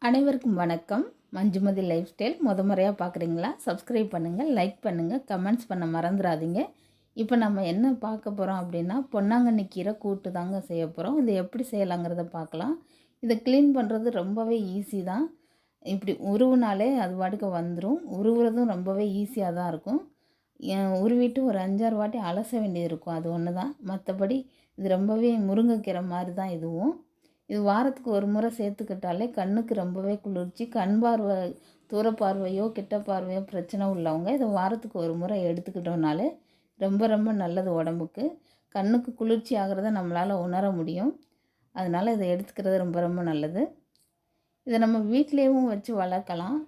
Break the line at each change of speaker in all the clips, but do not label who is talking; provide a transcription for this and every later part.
அனைவருக்கும் வணக்கம். மஞ்சுமதி life style முறையாக பார்க்குறீங்களா? சப்ஸ்கிரைப் பண்ணுங்கள், லைக் பண்ணுங்கள், கமெண்ட்ஸ் பண்ண மறந்துடாதீங்க. இப்போ நம்ம என்ன பார்க்க போகிறோம் அப்படின்னா, பொன்னாங்கண்ணி கீரை கூட்டு தாங்க செய்ய போகிறோம். இதை எப்படி செய்யலாங்கிறத பார்க்கலாம். இதை க்ளீன் பண்ணுறது ரொம்பவே ஈஸி தான். இப்படி உருவினாலே அது பாட்டுக்கு வந்துடும். உருவுறதும் ரொம்பவே ஈஸியாக தான் இருக்கும். உருவிட்டு ஒரு 5-6 வாட்டி அலச வேண்டியது இருக்கும். அது ஒன்று தான். மற்றபடி இது ரொம்பவே முருங்கைக்கீரை மாதிரி தான் இதுவும். இது வாரத்துக்கு ஒரு முறை சேர்த்துக்கிட்டாலே கண்ணுக்கு ரொம்பவே குளிர்ச்சி. கண் பார்வை, தூர பார்வையோ கிட்ட பார்வையோ பிரச்சனை உள்ளவங்க இதை வாரத்துக்கு ஒரு முறை எடுத்துக்கிட்டோம்னாலே ரொம்ப ரொம்ப நல்லது உடம்புக்கு. கண்ணுக்கு குளிர்ச்சி ஆகிறத நம்மளால் உணர முடியும். அதனால் இதை எடுத்துக்கிறது ரொம்ப ரொம்ப நல்லது. இதை நம்ம வீட்டிலேயும் வச்சு வளர்க்கலாம்.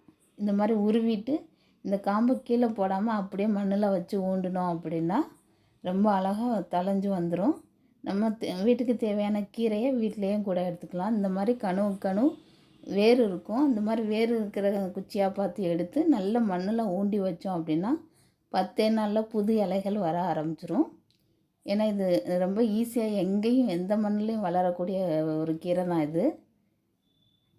இந்த மாதிரி உருவிட்டு இந்த காம்பை கீழே போடாமல் அப்படியே மண்ணில் வச்சு ஊண்டினோம் அப்படின்னா ரொம்ப அழகாக தளைஞ்சு வந்துடும். நம்ம வீட்டுக்கு தேவையான கீரையை வீட்டிலையும் கூட எடுத்துக்கலாம். இந்த மாதிரி கணு வேர் இருக்கும். அந்த மாதிரி வேர் இருக்கிற குச்சியாக பார்த்து எடுத்து நல்ல மண்ணில் ஊண்டி வச்சோம் அப்படின்னா 10 நாளில் புது இலைகள் வர ஆரம்பிச்சிரும். ஏன்னா இது ரொம்ப ஈஸியாக எங்கேயும் எந்த மண்ணிலையும் வளரக்கூடிய ஒரு கீரை தான் இது.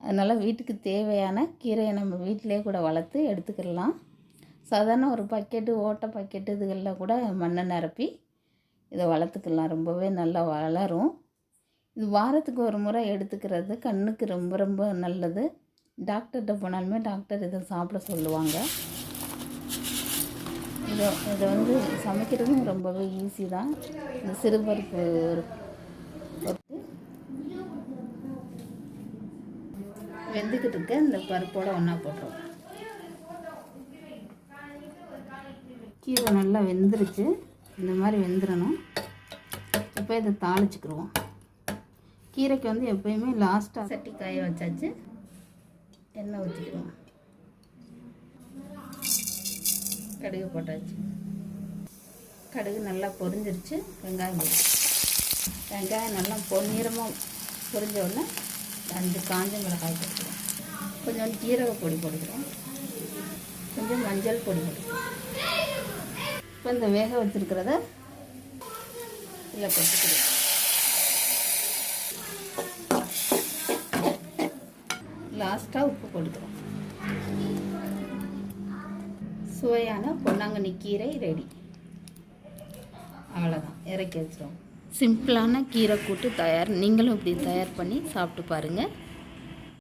அதனால் வீட்டுக்கு தேவையான கீரையை நம்ம வீட்டிலே கூட வளர்த்து எடுத்துக்கிடலாம். சாதாரண ஒரு பக்கெட்டு, ஓட்டை பக்கெட்டு இதுகளில் கூட மண்ணை நிரப்பி இதை வளர்த்துக்கலாம். ரொம்பவே நல்லா வளரும். இது வாரத்துக்கு ஒரு முறை எடுத்துக்கிறது கண்ணுக்கு ரொம்ப ரொம்ப நல்லது. டாக்டர்கிட்ட போனாலுமே டாக்டர் இதை சாப்பிட சொல்லுவாங்க. இதை சமைக்கிறதும் ரொம்பவே ஈஸி தான். இந்த சிறுபருப்பு வெந்துக்கிட்டு இருக்க இந்த பருப்போடு ஒன்றா போட்டுருவோம். கீரை நல்லா வெந்துருச்சு. இந்த மாதிரி வெந்துடணும். இப்போ இதை தாளிச்சுக்கிடுவோம். கீரைக்கு எப்போயுமே லாஸ்ட்டாக சட்டி காய வச்சாச்சு. எண்ணெய் ஊற்றிக்கிடுவோம். கடுகு போட்டாச்சு. கடுகு நல்லா பொரிஞ்சிருச்சு. வெங்காயம் நல்லா பொன்னிறமாக பொரிஞ்ச உடனே 5 காஞ்ச மிளகாய் போட்டுக்கிறோம். கொஞ்சம் ஜீரக பொடி போட்டுக்கிறோம். கொஞ்சம் மஞ்சள் பொடி போட்டுக்கிறோம். இப்போ இந்த வேக வச்சுருக்கிறத இதில் கொட்டிக்கிறோம். லாஸ்ட்டாக உப்பு போட்டுக்கிறோம். சுவையான பொன்னாங்கண்ணி கீரை ரெடி. அவ்வளோதான், இறக்கி வச்சிடும். சிம்பிளான கீரை கூட்டு தயார். நீங்களும் இப்படி தயார் பண்ணி சாப்பிட்டு பாருங்கள்.